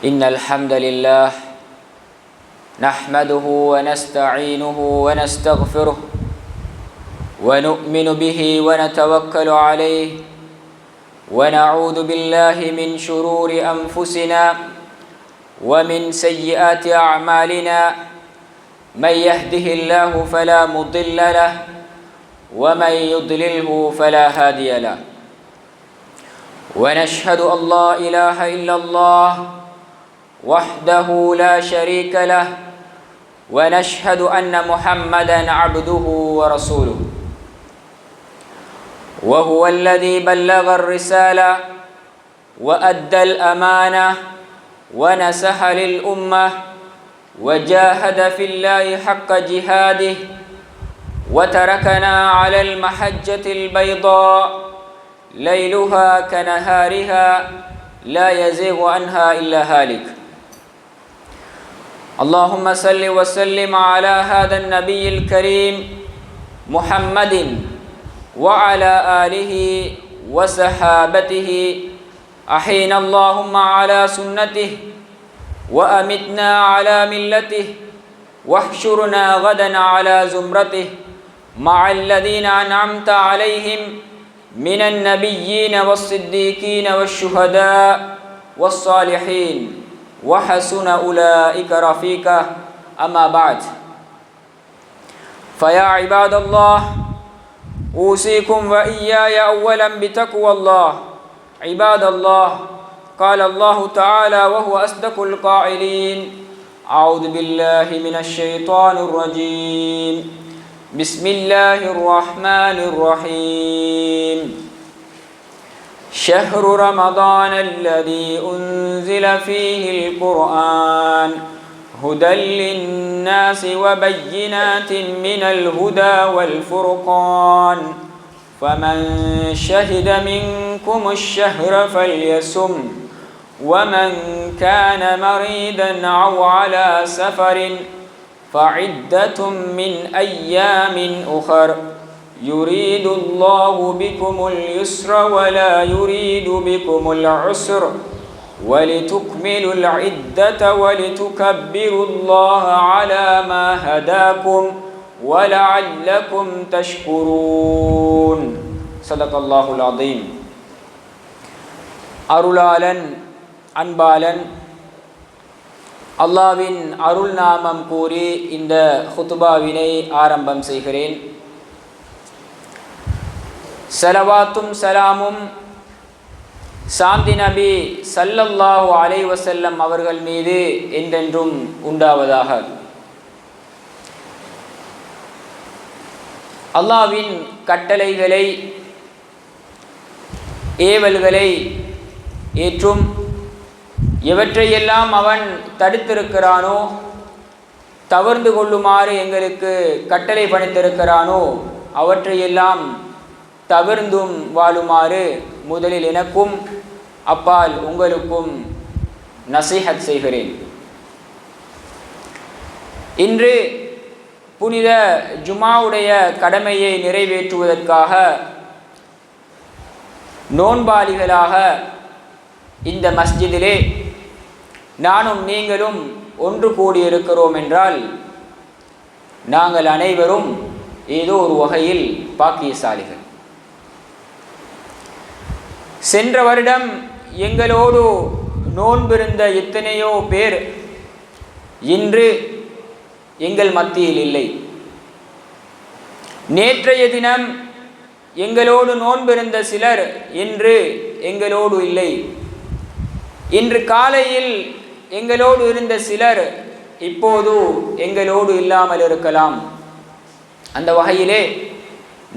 إن الحمد لله نحمده ونستعينه ونستغفره ونؤمن به ونتوكل عليه ونعوذ بالله من شرور أنفسنا ومن سيئات أعمالنا من يهده الله فلا مضل له ومن يضلله فلا هادي له ونشهد أن لا إله إلا الله وحده لا شريك له ونشهد أن محمدًا عبده ورسوله وهو الذي بلغ الرسالة وأدى الأمانة ونصح للأمة وجاهد في الله حق جهاده وتركنا على المحجة البيضاء ليلها كنهارها لا يزيغ عنها إلا هالك. اللهم صل وسلم على هذا النبي الكريم محمد وعلى آله وصحابته أحينا اللهم على سنته وأمتنا على ملته واحشرنا غدا على زمرته مع الذين أنعمت عليهم من النبيين والصديقين والشهداء والصالحين وحسن أولئك رفيقا. أما بعد فيا عباد الله أوصيكم وإياي أولا بتقوى الله. عباد الله قال الله تعالى وهو أصدق القائلين أعوذ بالله من الشيطان الرجيم بسم الله الرحمن الرحيم شهر رمضان الذي أنزل فيه القرآن هدى للناس وبينات من الهدى والفرقان فمن شهد منكم الشهر فليصم ومن كان مريضا أو على سفر فعدة من أيام أخر يريد الله بكم اليسر ولا يريد بكم العسر ولتكملوا العدة ولتكبروا الله على ما هداكم ولعلكم تشكرون. صدق الله العظيم. அருளாளன் அன்பாளன் அல்லாஹ்வின் அருள் நாமம் கூறி இந்த ஹுதுபாவினை ஆரம்பம் செய்கிறேன். ஸலவாத்தும் சலாமும் சாந்தி நபி ஸல்லல்லாஹு அலைஹி வஸல்லம் அவர்கள் மீது என்றென்றும் உண்டாவதாக. அல்லாஹ்வின் கட்டளைகளை ஏவல்களை ஏற்றும் எவற்றையெல்லாம் அவன் தடுத்திருக்கிறானோ தவிர்ந்து கொள்ளுமாறு எங்களுக்கு கட்டளை பணித்திருக்கிறானோ அவற்றையெல்லாம் தவிர்ந்தும் வாழுமாறு முதலில் எனக்கும் அப்பால் உங்களுக்கும் நசீஹத் செய்கிறேன். இன்று புனித ஜுமாவுடைய கடமையை நிறைவேற்றுவதற்காக நோன்பாளிகளாக இந்த மஸ்ஜிதிலே நானும் நீங்களும் ஒன்று கூடியிருக்கிறோம் என்றால் நாங்கள் அனைவரும் ஏதோ ஒரு வகையில் பாக்கியசாலிகள். சென்ற வருடம் எங்களோடு நோன்பிருந்த எத்தனையோ பேர் இன்று எங்கள் மத்தியில் இல்லை. நேற்றைய தினம் எங்களோடு நோன்பிருந்த சிலர் இன்று எங்களோடு இல்லை. இன்று காலையில் எங்களோடு இருந்த சிலர் இப்போது எங்களோடு இல்லாமல் இருக்கலாம். அந்த வகையிலே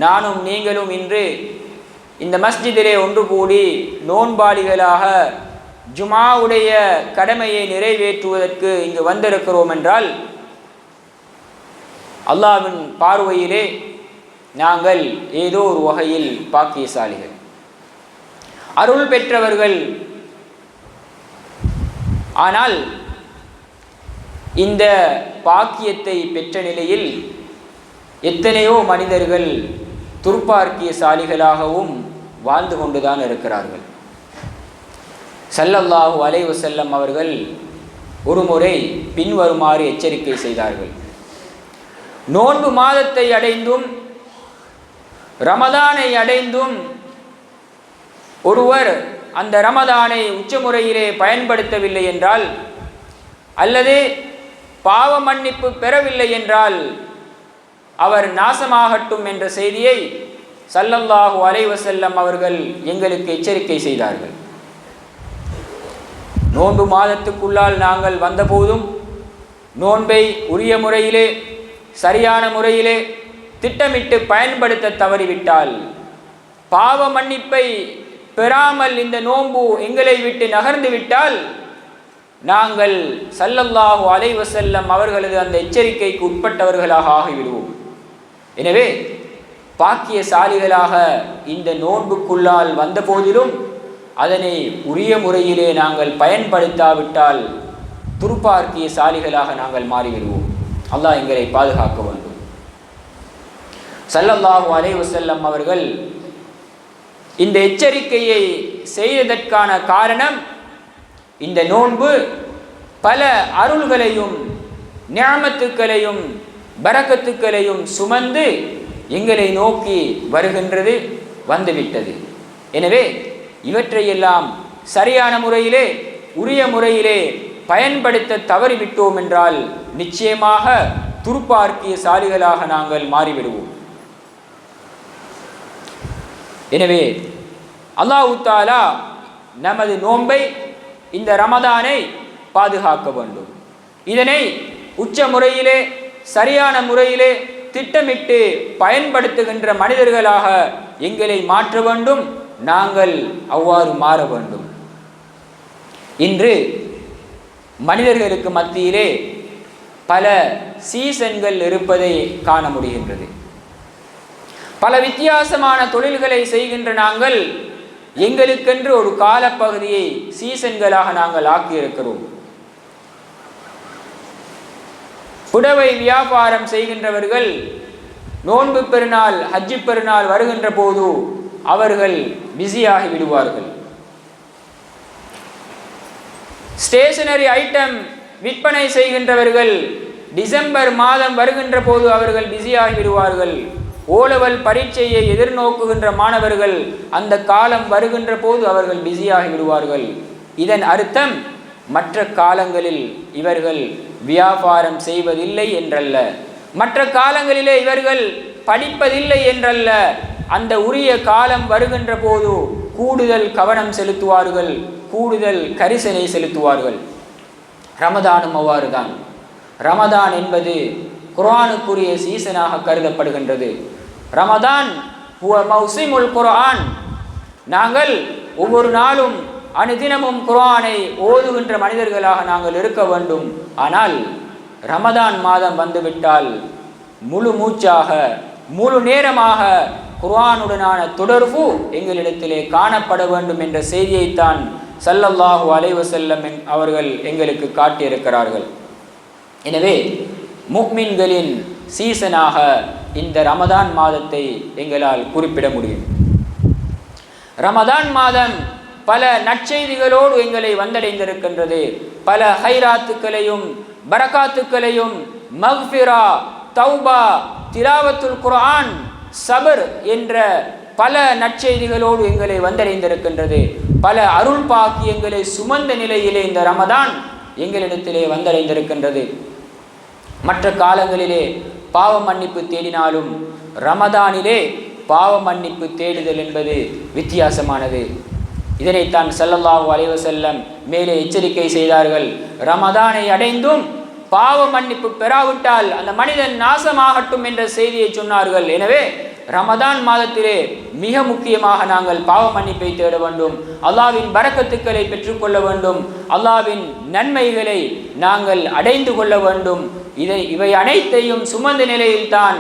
நானும் நீங்களும் இன்று இந்த மஸ்ஜிதிலே ஒன்று கூடி நோன்பாளிகளாக ஜுமாவுடைய கடமையை நிறைவேற்றுவதற்கு இங்கு வந்திருக்கிறோம் என்றால் அல்லாஹ்வின் பார்வையிலே நாங்கள் ஏதோ ஒரு வகையில் பாக்கியசாலிகள், அருள் பெற்றவர்கள். ஆனால் இந்த பாக்கியத்தை பெற்ற நிலையில் எத்தனையோ மனிதர்கள் துர்ப்பார்க்கியசாலிகளாகவும் வாழ்ந்து கொண்டுதான் இருக்கிறார்கள். ஸல்லல்லாஹு அலைஹி வஸல்லம் அவர்கள் ஒரு முறை பின்வருமாறு எச்சரிக்கை செய்தார்கள். நோன்பு மாதத்தை அடைந்தும் ரமதானை அடைந்தும் ஒருவர் அந்த ரமதானை உச்சமுறையிலே பயன்படுத்தவில்லை என்றால், அல்லது பாவ மன்னிப்பு பெறவில்லை என்றால் அவர் நாசமாகட்டும் என்ற செய்தியை ஸல்லல்லாஹு அலைஹி வஸல்லம் அவர்கள் எங்களுக்கு எச்சரிக்கை செய்தார்கள். நோன்பு மாதத்துக்குள்ளால் நாங்கள் வந்தபோதும் நோன்பை உரிய முறையிலே சரியான முறையிலே திட்டமிட்டு பயன்படுத்த தவறிவிட்டால், பாவ மன்னிப்பை பெறாமல் இந்த நோன்பு எங்களை விட்டு நகர்ந்து விட்டால், நாங்கள் ஸல்லல்லாஹு அலைஹி வஸல்லம் அவர்களது அந்த எச்சரிக்கைக்கு உட்பட்டவர்களாக ஆகிவிடுவோம். எனவே பாக்கியசாலிகளாக இந்த நோன்புக்குள்ளால் வந்த போதிலும் அதனை உரிய முறையிலே நாங்கள் பயன்படுத்தாவிட்டால் துர்பாக்கியசாலிகளாக நாங்கள் மாறிவிடுவோம். அல்லாஹ் எங்களை பாதுகாக்க வேண்டும். ஸல்லல்லாஹு அலைஹி வஸல்லம் அவர்கள் இந்த எச்சரிக்கையை செய்ததற்கான காரணம், இந்த நோன்பு பல அருள்களையும் நிஅமத்துக்களையும் பரக்கத்துக்களையும் சுமந்து எங்களை நோக்கி வருகின்றது, வந்துவிட்டது. எனவே இவற்றையெல்லாம் சரியான முறையிலே உரிய முறையிலே பயன்படுத்த தவறிவிட்டோம் என்றால் நிச்சயமாக துர்பாக்கியசாலிகளாக நாங்கள் மாறிவிடுவோம். எனவே அல்லாஹ் தஆலா நமது நோன்பை, இந்த ரமதானை பாதுகாக்க வேண்டும். இதனை உச்ச முறையிலே சரியான முறையிலே திட்டமிட்டு பயன்படுத்துகின்ற மனிதர்களாக எங்களை மாற்ற வேண்டும். நாங்கள் அவ்வாறு மாற வேண்டும். இன்று மனிதர்களுக்கு மத்தியிலே பல சீசன்கள் இருப்பதை காண முடிகின்றது. பல வித்தியாசமான தொழில்களை செய்கின்ற நாங்கள் எங்களுக்கென்று ஒரு காலப்பகுதியை சீசன்களாக நாங்கள் ஆக்கியிருக்கிறோம். புடவை வியாபாரம் செய்கின்றவர்கள் நோன்பு பெருநாள், ஹஜ்ஜி பெருநாள் வருகின்ற போது அவர்கள் பிஸியாகி விடுவார்கள். ஸ்டேஷனரி ஐட்டம் விற்பனை செய்கின்றவர்கள் டிசம்பர் மாதம் வருகின்ற போது அவர்கள் பிஸியாகி விடுவார்கள். ஓலவல் பரீட்சையை எதிர்நோக்குகின்ற மாணவர்கள் அந்த காலம் வருகின்ற போது அவர்கள் பிஸியாகி விடுவார்கள். இதன் அர்த்தம் மற்ற காலங்களில் இவர்கள் வியாபாரம் செய்வதில்லை என்றல்ல, மற்ற காலங்களிலே இவர்கள் படிப்பதில்லை என்றல்ல. அந்த உரிய காலம் வருகின்ற போது கூடுதல் கவனம் செலுத்துவார்கள், கூடுதல் கரிசனை செலுத்துவார்கள். ரமதானும் அவ்வாறு தான். ரமதான் என்பது குர்ஆனுக்குரிய சீசனாக கருதப்படுகின்றது. ரமதான் ஹுவ மௌசிமுல் குர்ஆன். நாங்கள் ஒவ்வொரு நாளும் அனுதினமும் குர்ஆனை ஓதுகின்ற மனிதர்களாக நாங்கள் இருக்க வேண்டும். ஆனால் ரமதான் மாதம் வந்துவிட்டால் முழு மூச்சாக முழு நேரமாக குர்ஆனுடனான தொடர்பு எங்களிடத்திலே காணப்பட வேண்டும் என்ற செய்தியைத்தான் ஸல்லல்லாஹு அலைஹி வஸல்லம் அவர்கள் எங்களுக்கு காட்டியிருக்கிறார்கள். எனவே முஃமின்களின் சீசனாக இந்த ரமதான் மாதத்தை எங்களால் குறிப்பிட முடியும். ரமதான் மாதம் பல நற்செய்திகளோடு எங்களை வந்தடைந்திருக்கின்றது. பல ஹைராத்துக்களையும் பரக்காத்துக்களையும் மக்ஃபிரா, தௌபா, திலாவத்துல் குர்ஆன், சபர் என்ற பல நற்செய்திகளோடு எங்களை வந்தடைந்திருக்கின்றது. பல அருள் பாக்கியங்களை சுமந்த நிலையிலே இந்த ரமதான் எங்களிடத்திலே வந்தடைந்திருக்கின்றது. மற்ற காலங்களிலே பாவ மன்னிப்பு தேடினாலும் ரமதானிலே பாவ மன்னிப்பு தேடுதல் என்பது வித்தியாசமானது. இதனைத்தான் ஸல்லல்லாஹு அலைஹி வஸல்லம் மேலே எச்சரிக்கை செய்தார்கள். ரமதானை அடைந்தும் பாவ மன்னிப்பு பெறாவிட்டால் அந்த மனிதன் நாசமாகட்டும் என்ற செய்தியை சொன்னார்கள். எனவே ரமதான் மாதத்திலே மிக முக்கியமாக நாங்கள் பாவ மன்னிப்பை தேட வேண்டும், அல்லாஹ்வின் பரக்கத்துக்களை பெற்றுக்கொள்ள வேண்டும், அல்லாஹ்வின் நன்மைகளை நாங்கள் அடைந்து கொள்ள வேண்டும். இவை அனைத்தையும் சுமந்த நிலையில்தான்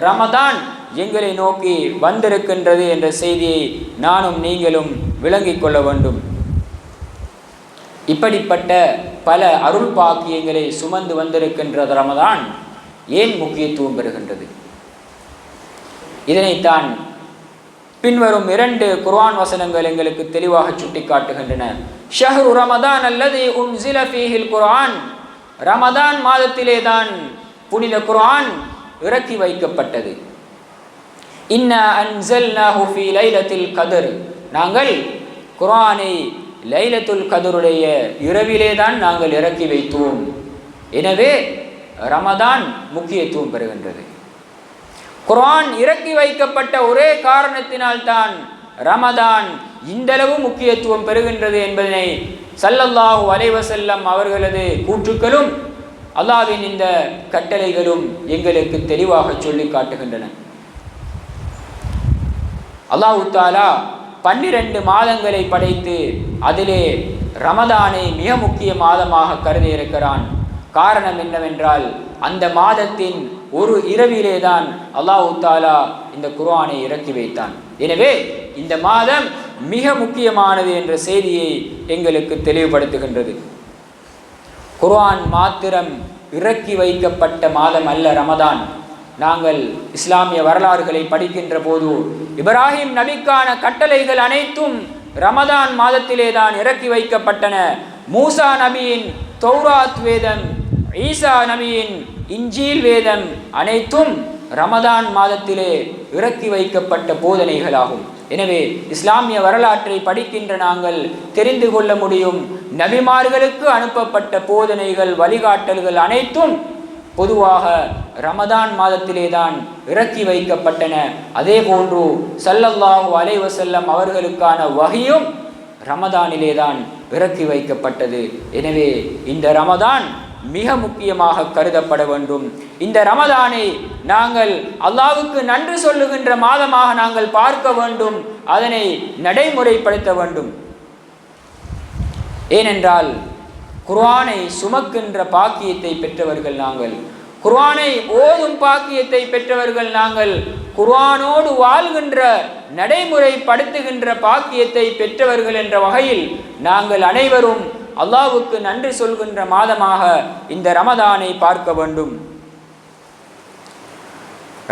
ரமதான் எங்களை நோக்கி வந்திருக்கின்றது என்ற செய்தியை நானும் நீங்களும் விளங்கிக் கொள்ள வேண்டும். இப்படிப்பட்ட பல அருள் பாக்கியங்களை சுமந்து வந்திருக்கின்ற ரமதான் ஏன் முக்கியத்துவம் பெறுகின்றது? இதனைத்தான் பின்வரும் 2 குர்ஆன் வசனங்கள் எங்களுக்கு தெளிவாக சுட்டிக்காட்டுகின்றன. ஷஹ்ரு ரமதான் அல்லதி உன்ஸில ஃபீஹில் குர்ஆன், ரமதான் மாதத்திலே தான் புனித குர்ஆன் இறக்கி வைக்கப்பட்டது. இன்னா அன்ஸல்னாஹு ஃபீ லைலத்தில் கத்ர், நாங்கள் குர்ஆனை லைலத்துல் கத்ருடைய இரவிலே தான் நாங்கள் இறக்கி வைத்தோம். எனவே ரமதான் முக்கியத்துவம் பெறுகின்றது. குர்ஆன் இறக்கி வைக்கப்பட்ட ஒரே காரணத்தினால் தான் ரமதான் இந்தளவு முக்கியத்துவம் பெறுகின்றது என்பதனை ஸல்லல்லாஹு அலைஹி வஸல்லம் அவர்களது கூற்றுக்களும் அல்லாஹ்வின் இந்த கட்டளைகளும் எங்களுக்கு தெளிவாக சொல்லி காட்டுகின்றன. அல்லாஹ் தஆலா 12 மாதங்களை படைத்து அதிலே ரமதானை மிக முக்கிய மாதமாக கருதி இருக்கிறான். காரணம் என்னவென்றால் அந்த மாதத்தின் ஒரு இரவிலே தான் அல்லாஹ் தஆலா இந்த குர்ஆனை இறக்கி வைத்தான். எனவே இந்த மாதம் மிக முக்கியமானது என்ற செய்தியை எங்களுக்கு தெளிவுபடுத்துகின்றது. குர்ஆன் மாத்திரம் இறக்கி வைக்கப்பட்ட மாதம் அல்ல ரமதான். நாங்கள் இஸ்லாமிய வரலாறுகளை படிக்கின்ற போது இப்ராஹிம் நபிக்கான கட்டளைகள் அனைத்தும் ரமதான் மாதத்திலே தான் இறக்கி வைக்கப்பட்டன. மூசா நபியின் தௌராத் வேதம், ஈசா நபியின் இன்ஜீல் வேதம் அனைத்தும் ரமதான் மாதத்திலே இறக்கி வைக்கப்பட்ட போதனைகளாகும். எனவே இஸ்லாமிய வரலாற்றை படிக்கின்ற நாங்கள் தெரிந்து கொள்ள முடியும், நபிமார்களுக்கு அனுப்பப்பட்ட போதனைகள் வழிகாட்டல்கள் அனைத்தும் பொதுவாக ரமதான் மாதத்திலே தான் இறக்கி வைக்கப்பட்டன. அதே போன்று ஸல்லல்லாஹு அலைஹி வஸல்லம் அவர்களுக்கான வஹியும் ரமதானிலே தான் இறக்கி வைக்கப்பட்டது. எனவே இந்த ரமதான் மிக முக்கியமாக கருதப்பட வேண்டும். இந்த ரமதானை நாங்கள் அல்லாஹ்வுக்கு நன்றி சொல்லுகின்ற மாதமாக நாங்கள் பார்க்க வேண்டும், அதனை நடைமுறைப்படுத்த வேண்டும். ஏனென்றால் குர்ஆனை சுமக்கின்ற பாக்கியத்தை பெற்றவர்கள் நாங்கள், குர்ஆனை ஓதும் பாக்கியத்தை பெற்றவர்கள் நாங்கள், குர்ஆனோடு வாழ்கின்ற நடைமுறைப்படுத்துகின்ற பாக்கியத்தை பெற்றவர்கள் என்ற வகையில் நாங்கள் அனைவரும் அல்லாஹ்வுக்கு நன்றி சொல்கின்ற மாதமாக இந்த ரமதானை பார்க்க வேண்டும்.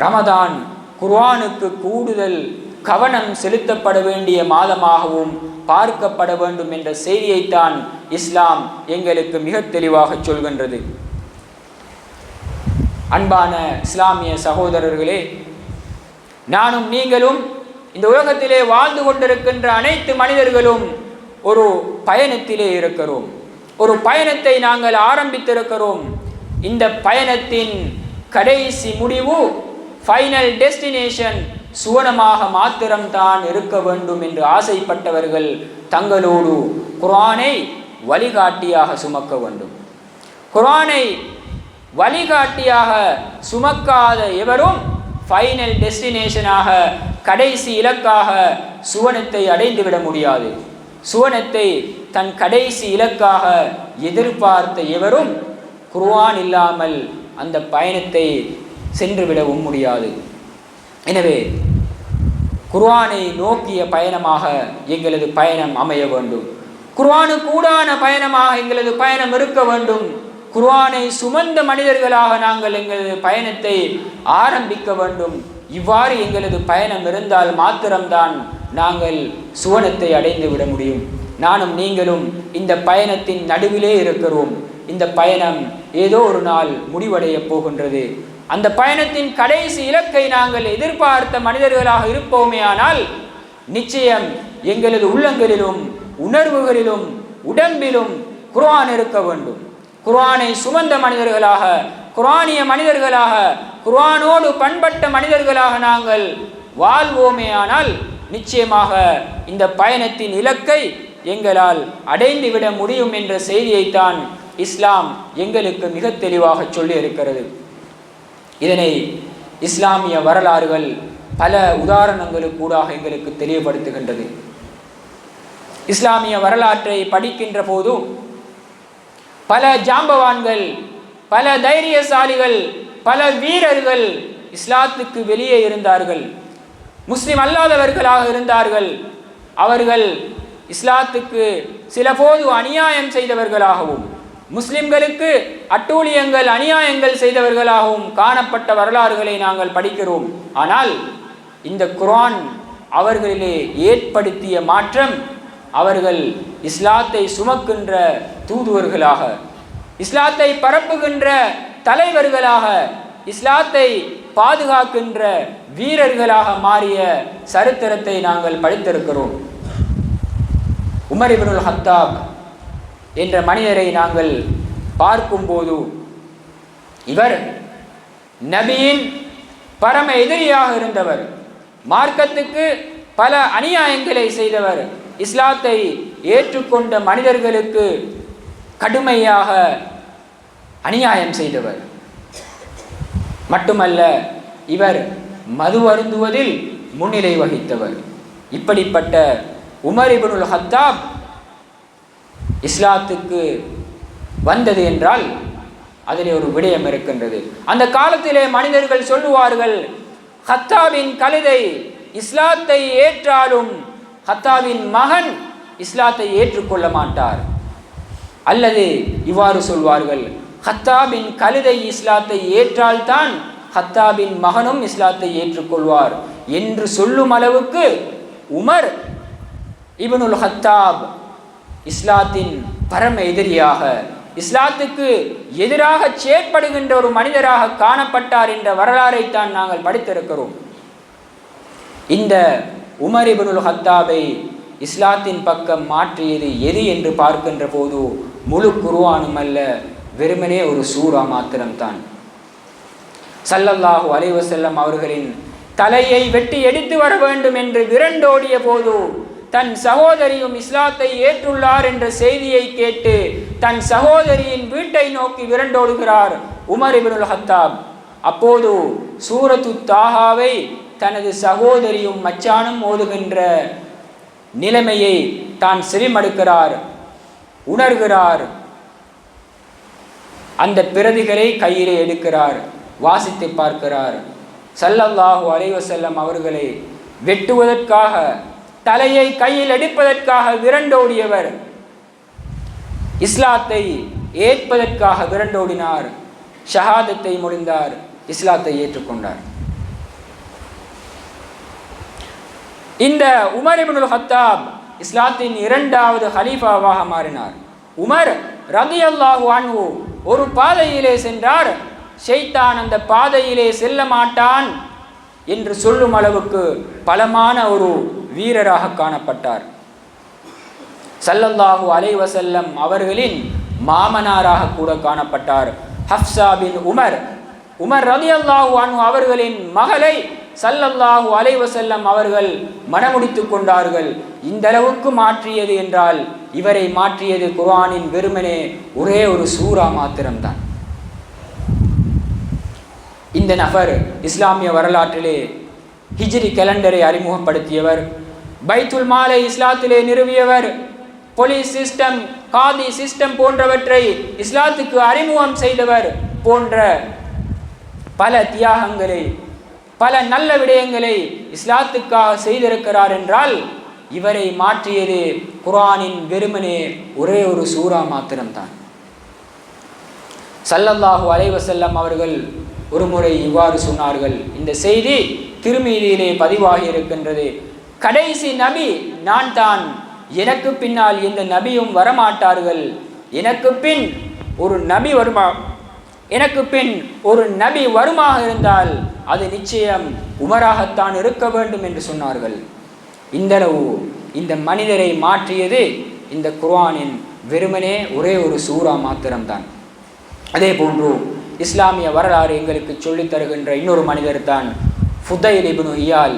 ரமதான் குர்ஆனுக்கு கூடுதல் கவனம் செலுத்தப்பட வேண்டிய மாதமாகவும் பார்க்கப்பட வேண்டும் என்ற செய்தியைத்தான் இஸ்லாம் எங்களுக்கு மிக தெளிவாக சொல்கின்றது. அன்பான இஸ்லாமிய சகோதரர்களே, நானும் நீங்களும் இந்த உலகத்திலே வாழ்ந்து கொண்டிருக்கின்ற அனைத்து மனிதர்களும் ஒரு பயணத்திலே இருக்கிறோம். ஒரு பயணத்தை நாங்கள் ஆரம்பித்திருக்கிறோம். இந்த பயணத்தின் கடைசி முடிவு, ஃபைனல் டெஸ்டினேஷன் சுவனமாக மாத்திரம்தான் இருக்க வேண்டும் என்று ஆசைப்பட்டவர்கள் தங்களோடு குர்ஆனை வழிகாட்டியாக சுமக்க வேண்டும். குர்ஆனை வழிகாட்டியாக சுமக்காத எவரும் ஃபைனல் டெஸ்டினேஷனாக, கடைசி இலக்காக சுவனத்தை அடைந்துவிட முடியாது. சுவனத்தை தன் கடைசி இலக்காக எதிர்பார்த்த எவரும் குர்ஆன் இல்லாமல் அந்த பயணத்தை சென்றுவிடவும் முடியாது. எனவே குர்ஆனை நோக்கிய பயணமாக எங்களது பயணம் அமைய வேண்டும். குர்ஆனுக்கூடான பயணமாக எங்களது பயணம் இருக்க வேண்டும். குர்ஆனை சுமந்த மனிதர்களாக நாங்கள் எங்களது பயணத்தை ஆரம்பிக்க வேண்டும். இவ்வாறு எங்களது பயணம் இருந்தால் மாத்திரம்தான் நாங்கள் சுவனத்தை அடைந்து விட முடியும். நானும் நீங்களும் இந்த பயணத்தின் நடுவிலே இருக்கிறோம். இந்த பயணம் ஏதோ ஒரு நாள் முடிவடைய போகின்றது. அந்த பயணத்தின் கடைசி இலக்கை நாங்கள் எதிர்பார்த்த மனிதர்களாக இருப்போமே ஆனால் நிச்சயம் எங்களது உள்ளங்களிலும் உணர்வுகளிலும் உடம்பிலும் குர்ஆன் இருக்க வேண்டும். குர்ஆனை சுமந்த மனிதர்களாக, குர்ஆனிய மனிதர்களாக, குர்ஆனோடு பண்பட்ட மனிதர்களாக நாங்கள் வாழ்வோமே ஆனால் நிச்சயமாக இந்த பயணத்தின் இலக்கை எங்களால் அடைந்துவிட முடியும் என்ற செய்தியைத்தான் இஸ்லாம் எங்களுக்கு மிக தெளிவாக சொல்லி இருக்கிறது. இதனை இஸ்லாமிய வரலாறுகள் பல உதாரணங்களுக்கூடாக எங்களுக்கு தெளிவுபடுத்துகின்றது. இஸ்லாமிய வரலாற்றை படிக்கின்ற போதும் பல ஜாம்பவான்கள், பல தைரியசாலிகள், பல வீரர்கள் இஸ்லாத்துக்கு வெளியே இருந்தார்கள், முஸ்லிம் அல்லாதவர்களாக இருந்தார்கள். அவர்கள் இஸ்லாத்துக்கு சில போது அநியாயம் செய்தவர்களாகவும் முஸ்லிம்களுக்கு அட்டூழியங்கள் அநியாயங்கள் செய்தவர்களாகவும் காணப்பட்ட வரலாறுகளை நாங்கள் படிக்கிறோம். ஆனால் இந்த குர்ஆன் அவர்களிலே ஏற்படுத்திய மாற்றம், அவர்கள் இஸ்லாத்தை சுமக்கின்ற தூதுவர்களாக, இஸ்லாத்தை பரப்புகின்ற தலைவர்களாக, இஸ்லாத்தை பாதுகாக்கின்ற வீரர்களாக மாறிய சரித்திரத்தை நாங்கள் படித்திருக்கிறோம். உமர் இப்னுல் ஹத்தாப் என்ற மனிதரை நாங்கள் பார்க்கும்போது, இவர் நபியின் பரம எதிரியாக இருந்தவர், மார்க்கத்துக்கு பல அநியாயங்களை செய்தவர், இஸ்லாத்தை ஏற்றுக்கொண்ட மனிதர்களுக்கு கடுமையாக அநியாயம் செய்தவர். மட்டுமல்ல, இவர் மது அருந்துவதில் முன்னிலை வகித்தவர். இப்படிப்பட்ட உமர் இப்னுல் ஹத்தாப் இஸ்லாத்துக்கு வந்தது என்றால் அதிலே ஒரு விடயம் இருக்கின்றது. அந்த காலத்திலே மனிதர்கள் சொல்லுவார்கள், ஹத்தாபின் கழுதை இஸ்லாத்தை ஏற்றாலும் ஹத்தாபின் மகன் இஸ்லாத்தை ஏற்றுக்கொள்ள மாட்டார். அல்லது இவ்வாறு சொல்வார்கள், ஹத்தாபின் கழுதை இஸ்லாத்தை ஏற்றால்தான் ஹத்தாபின் மகனும் இஸ்லாத்தை ஏற்றுக்கொள்வார் என்று சொல்லும் அளவுக்கு உமர் இப்னுல் ஹத்தாப் இஸ்லாத்தின் பரம எதிரியாக, இஸ்லாத்துக்கு எதிராக செயற்படுகின்ற ஒரு மனிதராக காணப்பட்டார் என்ற வரலாறை தான் நாங்கள் படித்திருக்கிறோம். இந்த உமர் இப்னுல் ஹத்தாபை இஸ்லாத்தின் பக்கம் மாற்றியது எது என்று பார்க்கின்ற போது முழு குர்ஆனும் அல்ல, வெறுமனே ஒரு சூரா மாத்திரம்தான். ஸல்லல்லாஹு அலைஹி வஸல்லம் அவர்களின் தலையை வெட்டி எடுத்து வர வேண்டும் என்று விரண்டோடிய போது தன் சகோதரியும் இஸ்லாத்தை ஏற்றுள்ளார் என்ற செய்தியை கேட்டு தன் சகோதரியின் வீட்டை நோக்கி விரண்டோடுகிறார் உமர் இப்னுல் ஹத்தாப். அப்போது சூரத்து தாஹாவை தனது சகோதரியும் மச்சானும் ஓதுகின்ற நிலைமையை தான் செவிமடுக்கிறார், உணர்கிறார். அந்த பிரதிகளை கையிலே எடுக்கிறார், வாசித்து பார்க்கிறார். ஸல்லல்லாஹு அலைஹி வஸல்லம் அவர்களை வெட்டுவதற்காக, தலையை கையில் எடுப்பதற்காக விரண்டோடியவர் இஸ்லாத்தை ஏற்பதற்காக விரண்டோடினார், ஷஹாதத்தை மொழிந்தார், இஸ்லாத்தை ஏற்றுக்கொண்டார். இந்த உமர் இப்னுல் ஹத்தாப் இஸ்லாத்தின் இரண்டாவது ஹலீஃபாவாக மாறினார். உமர் ரலியல்லாஹு அன்ஹு ஒரு பாதையிலே சென்றார், ஷைத்தான் அந்த பாதையிலே செல்ல மாட்டான் என்று சொல்லும் அளவுக்கு பலமான ஒரு வீரராக காணப்பட்டார். ஸல்லல்லாஹு அலைஹி வஸல்லம் அவர்களின் மாமனாராக கூட காணப்பட்டார். ஹஃப்ஸா பின் உமர் ரலியல்லாஹு அன்ஹு அவர்களின் மகளை ஸல்லல்லாஹு அலைஹி வஸல்லம் அவர்கள் மணமுடித்துக் கொண்டார்கள். இந்த அளவுக்கு மாற்றியது என்றால் இவரை மாற்றியது குர்ஆனின் வெறுமனே ஒரே ஒரு சூரா மாத்திரம்தான். இந்த நபர் இஸ்லாமிய வரலாற்றிலே ஹிஜ்ரி கேலண்டரை அறிமுகப்படுத்தியவர், பைத்துல் மாலை இஸ்லாத்திலே நிறுவியவர், போலீஸ் சிஸ்டம், காதி சிஸ்டம் போன்றவற்றை இஸ்லாத்துக்கு அறிமுகம் செய்தவர் போன்ற பல தியாகங்களை, பல நல்ல விடயங்களை இஸ்லாத்துக்காக செய்திருக்கிறார் என்றால் இவரை மாற்றியது குர்ஆனின் வெறுமனே ஒரே ஒரு சூரா மாத்திரம்தான். ஸல்லல்லாஹு அலைஹி வஸல்லம் அவர்கள் ஒரு முறை இவ்வாறு சொன்னார்கள். இந்த செய்தி திருமீதியிலே பதிவாகி இருக்கின்றது. கடைசி நபி நான் தான், எனக்கு பின்னால் எந்த நபியும் வரமாட்டார்கள், எனக்கு பின் ஒரு நபி வருமாக இருந்தால் அது நிச்சயம் உமராகத்தான் இருக்க வேண்டும் என்று சொன்னார்கள். இந்தளவு இந்த மனிதரை மாற்றியது இந்த குர்ஆனின் வெறுமனே ஒரே ஒரு சூரா மாத்திரம்தான். அதே போன்று இஸ்லாமிய வரலாறு எங்களுக்கு சொல்லித் தருகின்ற இன்னொரு மனிதர் தான் ஃபுதைல் இப்னு இயால்.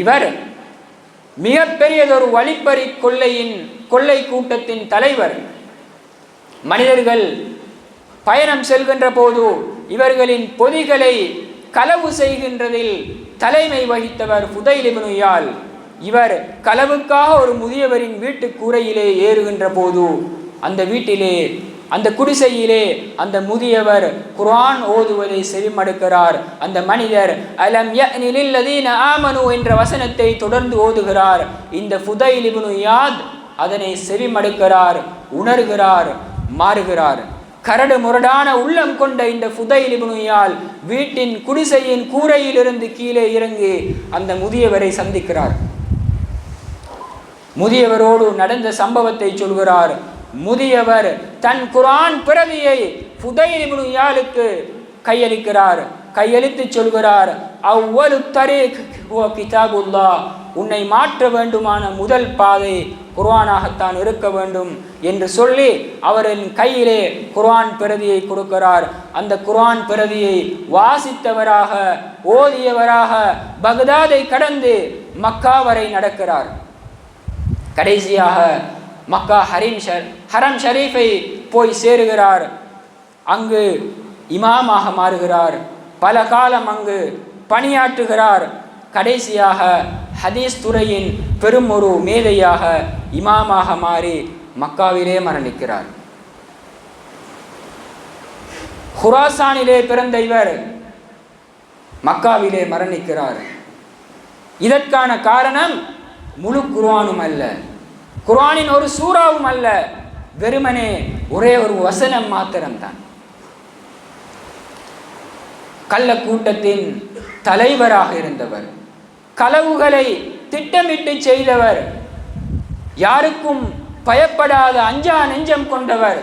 இவர் மிகப்பெரியதொரு வழிப்பறி கொள்ளை கூட்டத்தின் தலைவர். மனிதர்கள் பயணம் செல்கின்ற போது இவர்களின் பொதிகளை களவு செய்கின்றதில் தலைமை வகித்தவர் ஃபுதைல் இப்னு இயால். இவர் களவுக்காக ஒரு முதியவரின் வீட்டு கூரையிலே ஏறுகின்ற போது அந்த வீட்டிலே, அந்த குடிசையிலே அந்த முதியவர் குர்ஆன் ஓதுவதை செவிமடுக்கிறார். அந்த மனிதர் அலம் யஅனி லில்லதீன ஆமனு என்ற வசனத்தை தொடர்ந்து ஓதுகிறார். இந்த ஃபுதைல் இப்னு இயாத் அதனை செவிமடுக்கிறார், உணர்கிறார், மாறுகிறார். கரடு முரடான உள்ளம் கொண்ட இந்த ஃபுதைல் இப்னு இயால் வீட்டின் குடிசையின் கூரையிலிருந்து கீழே இறங்கி அந்த முதியவரை சந்திக்கிறார். முதியவரோடு நடந்த சம்பவத்தை சொல்கிறார். முதியவர் தன் குர்ஆன் பிரதியை ஃபுதைல் இப்னு இயாலுக்கு கையளிக்கிறார். கையளித்து சொல்கிறார், அவ்வலு தரீக் ஹுவ கிதாபுல்லாஹ், உன்னை மாற்ற வேண்டுமான முதல் பாதை குர்ஆனாகத்தான் இருக்க வேண்டும் என்று சொல்லி அவரின் கையிலே குர்ஆன் பிரதியை கொடுக்கிறார். அந்த குர்ஆன் பிரதியை வாசித்தவராக ஓதியவராக பக்தாதை கடந்து மக்கா வரை நடக்கிறார். கடைசியாக மக்கா ஹரம் ஷரீஃபை போய் சேருகிறார். அங்கு இமாமாக மாறுகிறார். பல காலம் அங்கு பணியாற்றுகிறார். கடைசியாக ஹதீஸ் துறையின் பெரும் ஒரு மேதையாக இமாமாக மாறி மக்காவிலே மரணிக்கிறார். ஹுராசானிலே பிறந்த இவர் மக்காவிலே மரணிக்கிறார். இதற்கான காரணம் முழு குர்ஆனும் அல்ல, குர்ஆனின் ஒரு சூறாவும் அல்ல, வெறுமனே ஒரே ஒரு வசனம் மாத்திரம்தான். கள்ள கூட்டத்தின் தலைவராக இருந்தவர், களவுகளை திட்டமிட்டு செய்தவர், யாருக்கும் பயப்படாத அஞ்சா நெஞ்சம் கொண்டவர்.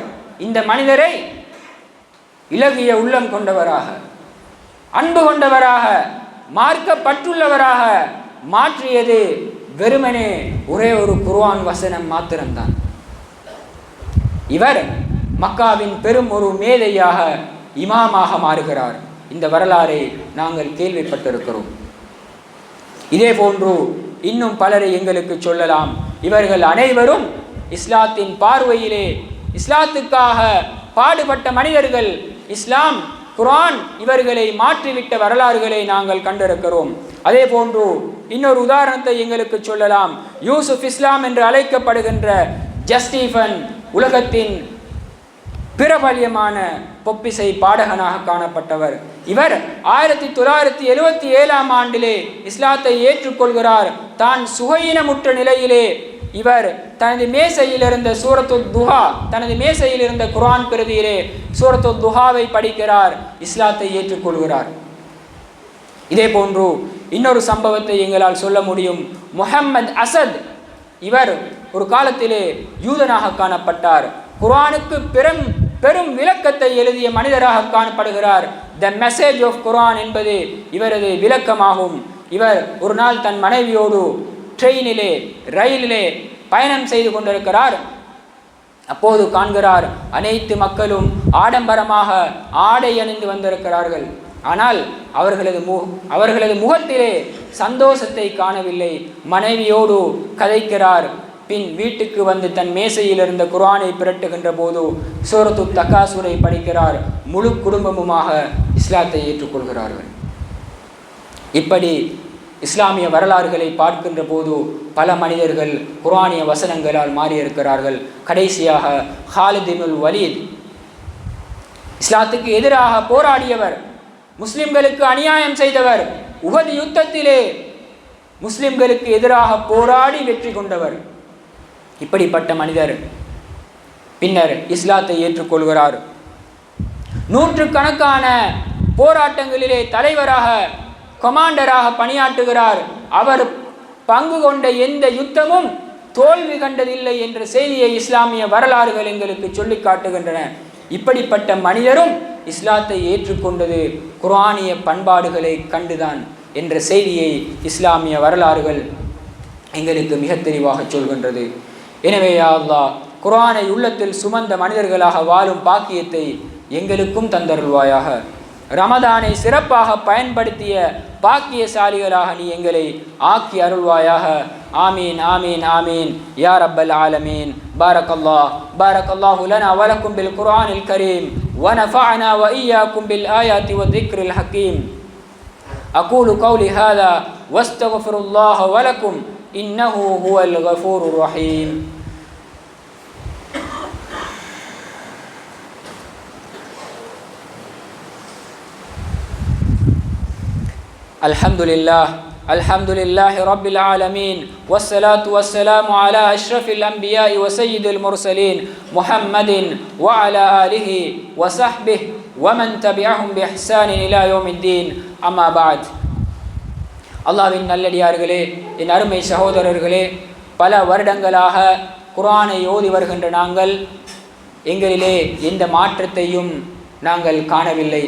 இந்த மனிதரை இலகிய உள்ளம் கொண்டவராக, அன்பு கொண்டவராக, மார்க்கப்பட்டுள்ளவராக மாற்றியது வெறுமனே ஒரே ஒரு குர்ஆன் வசனம் மாத்திரம்தான். இவர் மக்காவின் பெரும் ஒரு மேதையாக இமாமாக மாறுகிறார். இந்த வரலாறை நாங்கள் கேள்விப்பட்டிருக்கிறோம். இதே போன்று இன்னும் பலரை எங்களுக்கு சொல்லலாம். இவர்கள் அனைவரும் இஸ்லாத்தின் பார்வையிலே இஸ்லாத்துக்காக பாடுபட்ட மனிதர்கள். இஸ்லாம் குர்ஆன் இவர்களை மாற்றிவிட்ட வரலாறுகளை நாங்கள் கண்டிருக்கிறோம். அதே போன்று இன்னொரு உதாரணத்தை எங்களுக்கு சொல்லலாம். யூசுப் இஸ்லாம் என்று அழைக்கப்படுகின்ற ஜஸ்டீஃபன் உலகத்தின் பிரபல்யமான பொப்பிசை பாடகனாக காணப்பட்டவர். இவர் 1977 ஆண்டிலே இஸ்லாத்தை ஏற்றுக்கொள்கிறார். தான் சுகையினமுற்ற நிலையிலே இவர் தனது மேசையில் இருந்த சூரத்துல் துஹா, தனது மேசையில் இருந்த குர்ஆன் பிரதியிலே சூரத்துல் துஹாவை படிக்கிறார், இஸ்லாத்தை ஏற்றுக்கொள்கிறார். இதே போன்று இன்னொரு சம்பவத்தை எங்களால் சொல்ல முடியும். முஹம்மது அசத், இவர் ஒரு காலத்திலே யூதனாக காணப்பட்டார். குர்ஆனுக்கு பெரும் விளக்கத்தை எழுதிய மனிதராக காணப்படுகிறார். த மெசேஜ் ஆஃப் குர்ஆன் என்பது இவரது விளக்கமாகும். இவர் ஒரு நாள் தன் மனைவியோடு ட்ரெயினிலே ரயிலிலே பயணம் செய்து கொண்டிருக்கிறார். அப்போது காண்கிறார், அனைத்து மக்களும் ஆடம்பரமாக ஆடை அணிந்து வந்திருக்கிறார்கள். ஆனால் அவர்களது முகத்திலே சந்தோஷத்தை காணவில்லை. மனைவியோடு கதைக்கிறார். பின் வீட்டுக்கு வந்து தன் மேசையில் இருந்த குர்ஆனை பிரட்டுகின்ற போது சூரத்து தகாசுரை படிக்கிறார். முழு குடும்பமுமாக இஸ்லாத்தை ஏற்றுக்கொள்கிறார்கள். இப்படி இஸ்லாமிய வரலாறுகளை பார்க்கின்ற போது பல மனிதர்கள் குர்ஆனிய வசனங்களால் மாறியிருக்கிறார்கள். கடைசியாக ஹாலித் இப்னுல் வலீத், இஸ்லாத்துக்கு எதிராக போராடியவர், முஸ்லிம்களுக்கு அநியாயம் செய்தவர், உஹது யுத்தத்திலே முஸ்லிம்களுக்கு எதிராக போராடி வெற்றி கொண்டவர். இப்படிப்பட்ட மனிதர் பின்னர் இஸ்லாத்தை ஏற்றுக்கொள்கிறார். நூற்றுக்கணக்கான போராட்டங்களிலே தலைவராக கமாண்டராக பணியாற்றுகிறார். அவர் பங்கு கொண்ட எந்த யுத்தமும் தோல்வி கண்டதில்லை என்ற செய்தியை இஸ்லாமிய வரலாறுகள் எங்களுக்கு சொல்லி காட்டுகின்றன. இப்படிப்பட்ட மனிதரும் இஸ்லாத்தை ஏற்றுக்கொண்டது குர்ஆனிய பண்பாடுகளை கண்டுதான் என்ற செய்தியை இஸ்லாமிய வரலாறுகள் எங்களுக்கு மிக தெளிவாக சொல்கின்றது. எனவே யா அல்லாஹ், குர்ஆனை உள்ளத்தில் சுமந்த மனிதர்களாக வாழும் பாக்கியத்தை எங்களுக்கும் தந்தருள்வாயாக. ரமதானை சிறப்பாக பயன்படுத்திய பாக்கியசாலிகளாக நீ எங்களை ஆக்கி அருள்வாயாக. ஆமீன் ஆமீன் ஆமீன் யா ரப்பல் ஆலமீன். பாரக்கல்லாஹு லனா வ லக்கும் பில் குர்ஆனில் கரீம் வ நஃபஅனா வ இய்யாக்கும் பில் ஆயாத்தி வ திக்ரில் ஹகீம். அகூலு கௌலி ஹாதா வஸ்தக்ஃபிருல்லாஹ வ லக்கும் இன்னஹு ஹுவல் கஃபூருர் ரஹீம். الحمد لله رب العالمين والصلاة والسلام على أشرف الأنبياء وسيد المرسلين محمد وعلى آله وصحبه ومن تبعهم بإحسان إلى يوم الدين أما بعد. அல்லாஹ்வின் நல்லடியார்களே, என் அருமை சகோதரர்களே, பல வருடங்களாக குர்ஆனை ஓதி வருகின்ற நாங்கள் எங்களிலே எந்த மாற்றத்தையும் நாங்கள் காணவில்லை.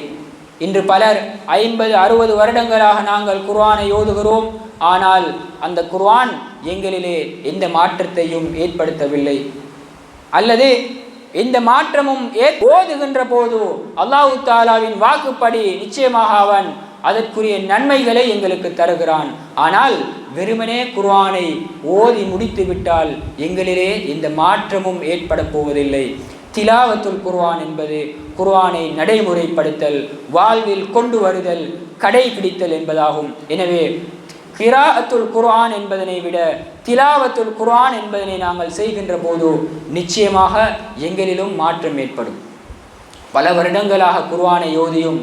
இன்று பலர் 50-60 வருடங்களாக நாங்கள் குர்ஆனை ஓதுகிறோம். ஆனால் அந்த குர்ஆன் எங்களிலே எந்த மாற்றத்தையும் ஏற்படுத்தவில்லை. அல்லது எந்த மாற்றமும் ஓதுகின்ற போது அல்லாஹ் தஆலாவின் வாக்குப்படி நிச்சயமாக அவன் அதற்குரிய நன்மைகளை எங்களுக்கு தருகிறான். ஆனால் வெறுமனே குர்ஆனை ஓதி முடித்து விட்டால் எங்களிலே எந்த மாற்றமும் ஏற்பட போவதில்லை. திலாவத்துல் குர்ஆன் என்பது குர்ஆனை நடைமுறைப்படுத்தல், வாழ்வில் கொண்டு வருதல், கடைபிடித்தல் என்பதாகும். எனவே கிராஅத்துல் குர்ஆன் என்பதனை விட திலாவத்துல் குர்ஆன் என்பதனை நாங்கள் செய்கின்ற போது நிச்சயமாக எங்களிலும் மாற்றம் ஏற்படும். பல வருடங்களாக குர்ஆனை ஓதியும்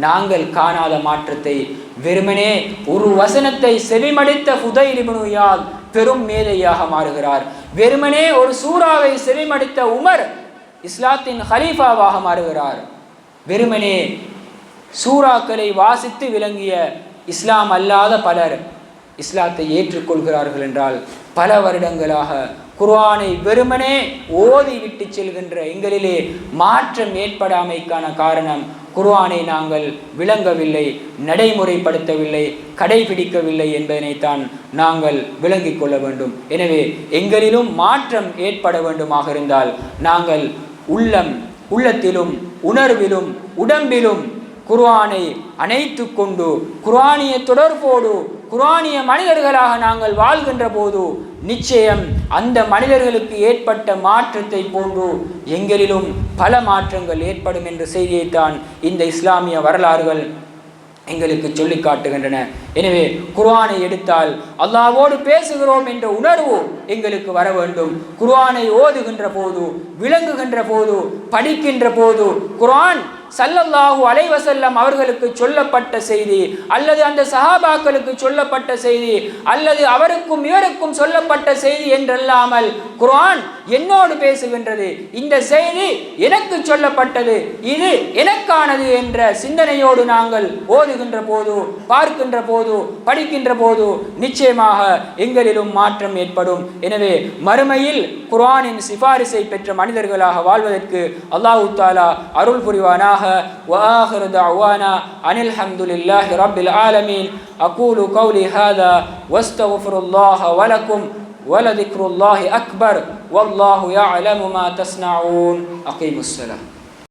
நாங்கள் காணாத மாற்றத்தை, வெறுமனே ஒரு வசனத்தை செவிமடித்த ஃபுதைல் இப்னு இயாத் பெரும் மேதையாக மாறுகிறார். வெறுமனே ஒரு சூறாவை செவிமடித்த உமர் இஸ்லாத்தின் ஹலீஃபாவாக மாறுகிறார். வெறுமனே சூறாக்களை வாசித்து விளங்கிய இஸ்லாம் அல்லாத பலர் இஸ்லாத்தை ஏற்றுக்கொள்கிறார்கள் என்றால், பல வருடங்களாக குர்ஆனை வெறுமனே ஓதி விட்டு செல்கின்ற எங்களிலே மாற்றம் ஏற்படாமைக்கான காரணம் குர்ஆனை நாங்கள் விளங்கவில்லை, நடைமுறைப்படுத்தவில்லை, கடைபிடிக்கவில்லை என்பதனைத்தான் நாங்கள் விளங்கிக் கொள்ள வேண்டும். எனவே எங்களிலும் மாற்றம் ஏற்பட வேண்டுமாக இருந்தால் நாங்கள் உள்ளத்திலும் உணர்விலும் உடம்பிலும் குர்ஆனை அணைத்து கொண்டு குர்ஆனிய தொடர்போடு குர்ஆனிய மனிதர்களாக நாங்கள் வாழ்கின்ற போது நிச்சயம் அந்த மனிதர்களுக்கு ஏற்பட்ட மாற்றத்தை போன்று எங்களிலும் பல மாற்றங்கள் ஏற்படும் என்ற செய்தியைத்தான் இந்த இஸ்லாமிய வரலாறுகள் எங்களுக்கு சொல்லி காட்டுகின்றன. எனவே குர்ஆனை எடுத்தால் அல்லாஹ்வோடு பேசுகிறோம் என்ற உணர்வு எங்களுக்கு வர வேண்டும். குர்ஆனை ஓதுகின்ற போது, விளங்குகின்ற போது, படிக்கின்ற போது குர்ஆன் ஸல்லல்லாஹு அலைஹி வஸல்லம் அவர்களுக்கு சொல்லப்பட்ட செய்தி, அல்லது அந்த சஹாபாக்களுக்கு சொல்லப்பட்ட செய்தி, அல்லது அவருக்கும் இவருக்கும் சொல்லப்பட்ட செய்தி என்றல்லாமல் குர்ஆன் என்னோடு பேசுகின்றது, இந்த செய்தி எனக்கு சொல்லப்பட்டது, இது எனக்கானது என்ற சிந்தனையோடு நாங்கள் ஓதுகின்ற போது, பார்க்கின்ற போது, படிக்கின்ற போது நிச்சயமாக எங்களிலும் மாற்றம் ஏற்படும். எனவே மறுமையில் குர்ஆனின் சிபாரிசை பெற்ற மனிதர்களாக வாழ்வதற்கு அல்லாஹ் தஆலா அருள் புரிவானாக. وآخر دعوانا أن الحمد لله رب العالمين. أقول قولي هذا واستغفر الله ولكم ولذكر الله أكبر والله يعلم ما تصنعون. أقيموا الصلاة.